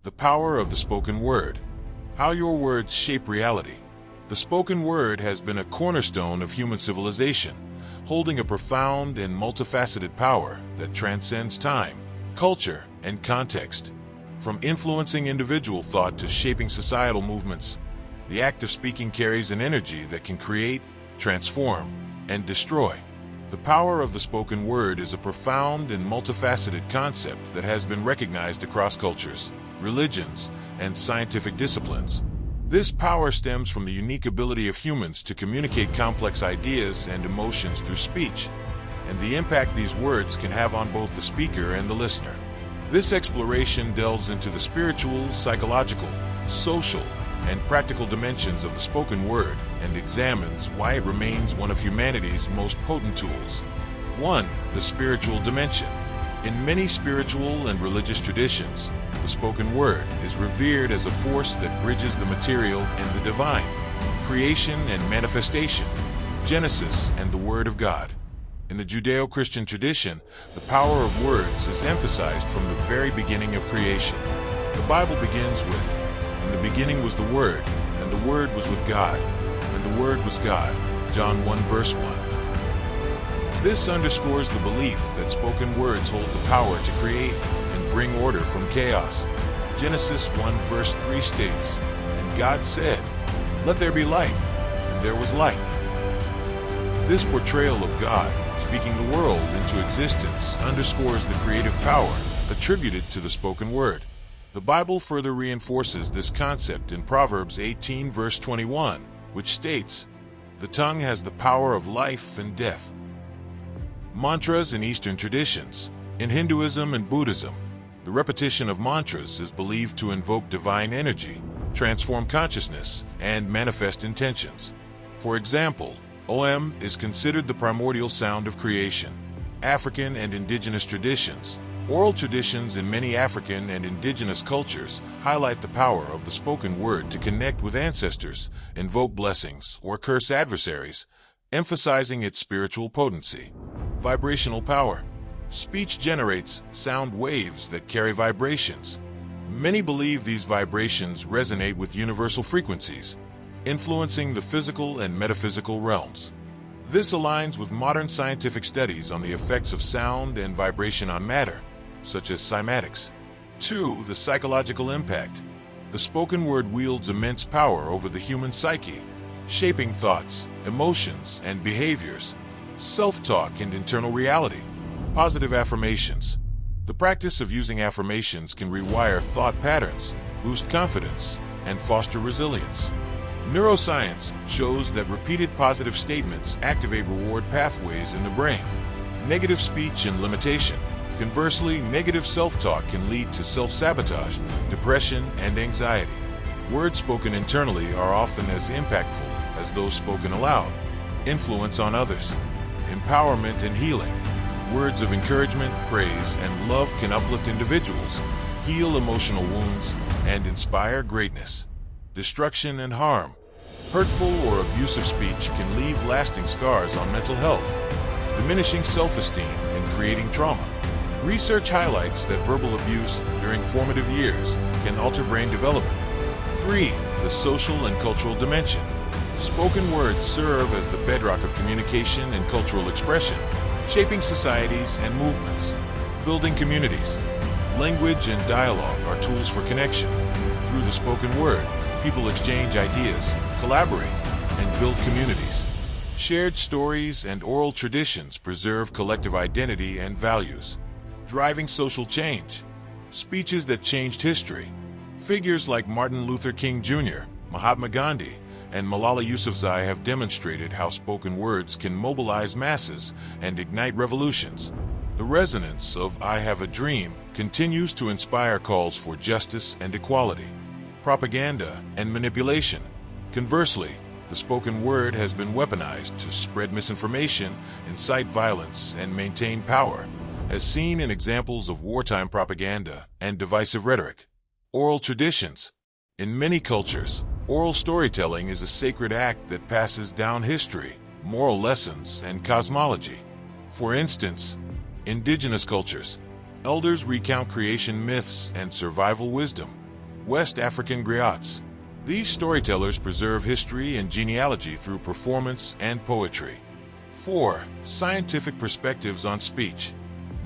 The power of the spoken word. How your words shape reality. The spoken word has been a cornerstone of human civilization, holding a profound and multifaceted power that transcends time, culture, and context. From influencing individual thought to shaping societal movements, the act of speaking carries an energy that can create, transform, and destroy. The power of the spoken word is a profound and multifaceted concept that has been recognized across cultures, religions, and scientific disciplines. This power stems from the unique ability of humans to communicate complex ideas and emotions through speech, and the impact these words can have on both the speaker and the listener. This exploration delves into the spiritual, psychological, social, and practical dimensions of the spoken word and examines why it remains one of humanity's most potent tools. 1. The spiritual dimension. In many spiritual and religious traditions, the spoken word is revered as a force that bridges the material and the divine, creation and manifestation, Genesis and the Word of God. In the Judeo-Christian tradition, the power of words is emphasized from the very beginning of creation. The Bible begins with, "In the beginning was the Word, and the Word was with God, and the Word was God." John 1 verse 1. This underscores the belief that spoken words hold the power to create and bring order from chaos. Genesis 1 verse 3 states, "And God said, 'Let there be light,' and there was light." This portrayal of God speaking the world into existence underscores the creative power attributed to the spoken word. The Bible further reinforces this concept in Proverbs 18 verse 21, which states, "The tongue has the power of life and death." Mantras in Eastern traditions. In Hinduism and Buddhism, the repetition of mantras is believed to invoke divine energy, transform consciousness, and manifest intentions. For example, Om is considered the primordial sound of creation. African and indigenous traditions. Oral traditions in many African and indigenous cultures highlight the power of the spoken word to connect with ancestors, invoke blessings, or curse adversaries, emphasizing its spiritual potency. Vibrational power. Speech generates sound waves that carry vibrations. Many believe these vibrations resonate with universal frequencies, influencing the physical and metaphysical realms. This aligns with modern scientific studies on the effects of sound and vibration on matter, such as cymatics. 2. The psychological impact. The spoken word wields immense power over the human psyche, shaping thoughts, emotions, and behaviors. Self-talk and internal reality. Positive affirmations. The practice of using affirmations can rewire thought patterns, boost confidence, and foster resilience. Neuroscience shows that repeated positive statements activate reward pathways in the brain. Negative speech and limitation. Conversely, negative self-talk can lead to self-sabotage, depression, and anxiety. Words spoken internally are often as impactful as those spoken aloud. Influence on others. Empowerment and healing. Words of encouragement, praise, and love can uplift individuals, heal emotional wounds, and inspire greatness. Destruction and harm. Hurtful or abusive speech can leave lasting scars on mental health, diminishing self-esteem and creating trauma. Research highlights that verbal abuse during formative years can alter brain development. 3. The social and cultural dimension. Spoken words serve as the bedrock of communication and cultural expression, shaping societies and movements, building communities. Language and dialogue are tools for connection. Through the spoken word, people exchange ideas, collaborate, and build communities. Shared stories and oral traditions preserve collective identity and values, driving social change. Speeches that changed history. Figures like Martin Luther King Jr., Mahatma Gandhi, and Malala Yousafzai have demonstrated how spoken words can mobilize masses and ignite revolutions. The resonance of "I Have a Dream" continues to inspire calls for justice and equality. Propaganda and manipulation. Conversely, the spoken word has been weaponized to spread misinformation, incite violence, and maintain power, as seen in examples of wartime propaganda and divisive rhetoric. Oral traditions. In many cultures, oral storytelling is a sacred act that passes down history, moral lessons, and cosmology. For instance, indigenous cultures, elders recount creation myths and survival wisdom, West African griots. These storytellers preserve history and genealogy through performance and poetry. 4. Scientific perspectives on speech.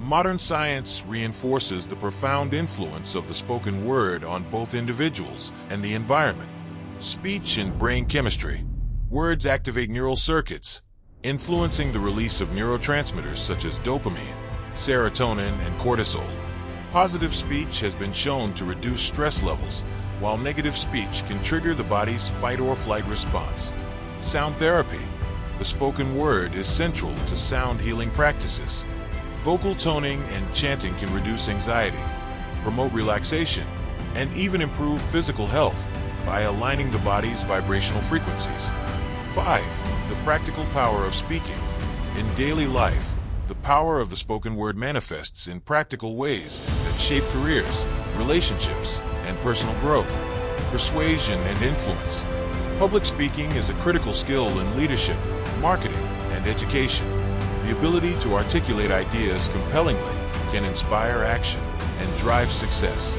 Modern science reinforces the profound influence of the spoken word on both individuals and the environment. Speech and brain chemistry. Words activate neural circuits, influencing the release of neurotransmitters such as dopamine, serotonin, and cortisol. Positive speech has been shown to reduce stress levels, while negative speech can trigger the body's fight-or-flight response. Sound therapy. The spoken word is central to sound healing practices. Vocal toning and chanting can reduce anxiety, promote relaxation, and even improve physical health by aligning the body's vibrational frequencies. 5. The practical power of speaking. In daily life, the power of the spoken word manifests in practical ways that shape careers, relationships, and personal growth. Persuasion and influence. Public speaking is a critical skill in leadership, marketing, and education. The ability to articulate ideas compellingly can inspire action and drive success.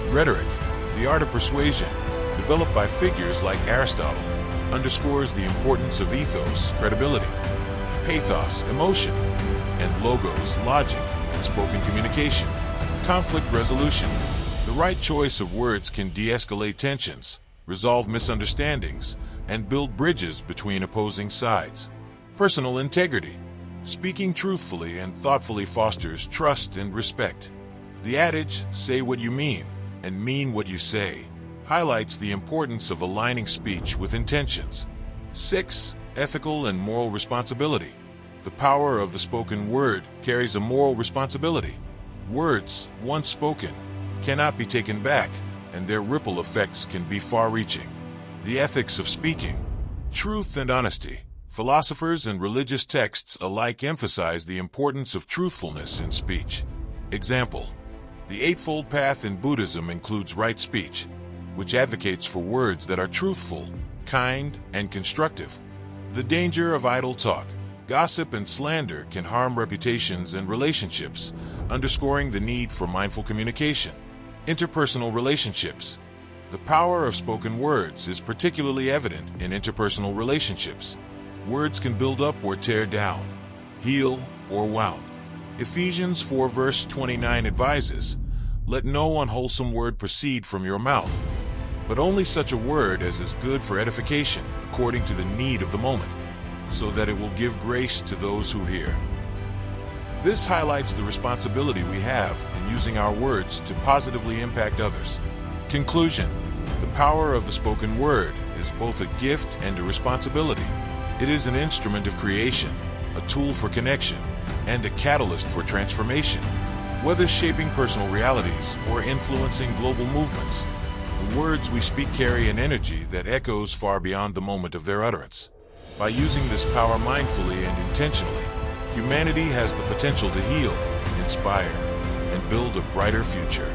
Rhetoric, the art of persuasion, developed by figures like Aristotle, underscores the importance of ethos, credibility, pathos, emotion, and logos, logic, in spoken communication. Conflict resolution. The right choice of words can de-escalate tensions, resolve misunderstandings, and build bridges between opposing sides. Personal integrity. Speaking truthfully and thoughtfully fosters trust and respect. The adage, "Say what you mean, and mean what you say," highlights the importance of aligning speech with intentions. 6. Ethical and moral responsibility. The power of the spoken word carries a moral responsibility. Words, once spoken, cannot be taken back, and their ripple effects can be far-reaching. The ethics of speaking. Truth and honesty. Philosophers and religious texts alike emphasize the importance of truthfulness in speech. Example: the Eightfold Path in Buddhism includes right speech, which advocates for words that are truthful, kind, and constructive. The danger of idle talk. Gossip and slander can harm reputations and relationships, underscoring the need for mindful communication. Interpersonal relationships. The power of spoken words is particularly evident in interpersonal relationships. Words can build up or tear down, heal or wound. Ephesians 4 verse 29 advises, "Let no unwholesome word proceed from your mouth, but only such a word as is good for edification according to the need of the moment, so that it will give grace to those who hear." This highlights the responsibility we have in using our words to positively impact others. Conclusion: the power of the spoken word is both a gift and a responsibility. It is an instrument of creation, a tool for connection, and a catalyst for transformation. Whether shaping personal realities or influencing global movements, the words we speak carry an energy that echoes far beyond the moment of their utterance. By using this power mindfully and intentionally, humanity has the potential to heal, inspire, and build a brighter future.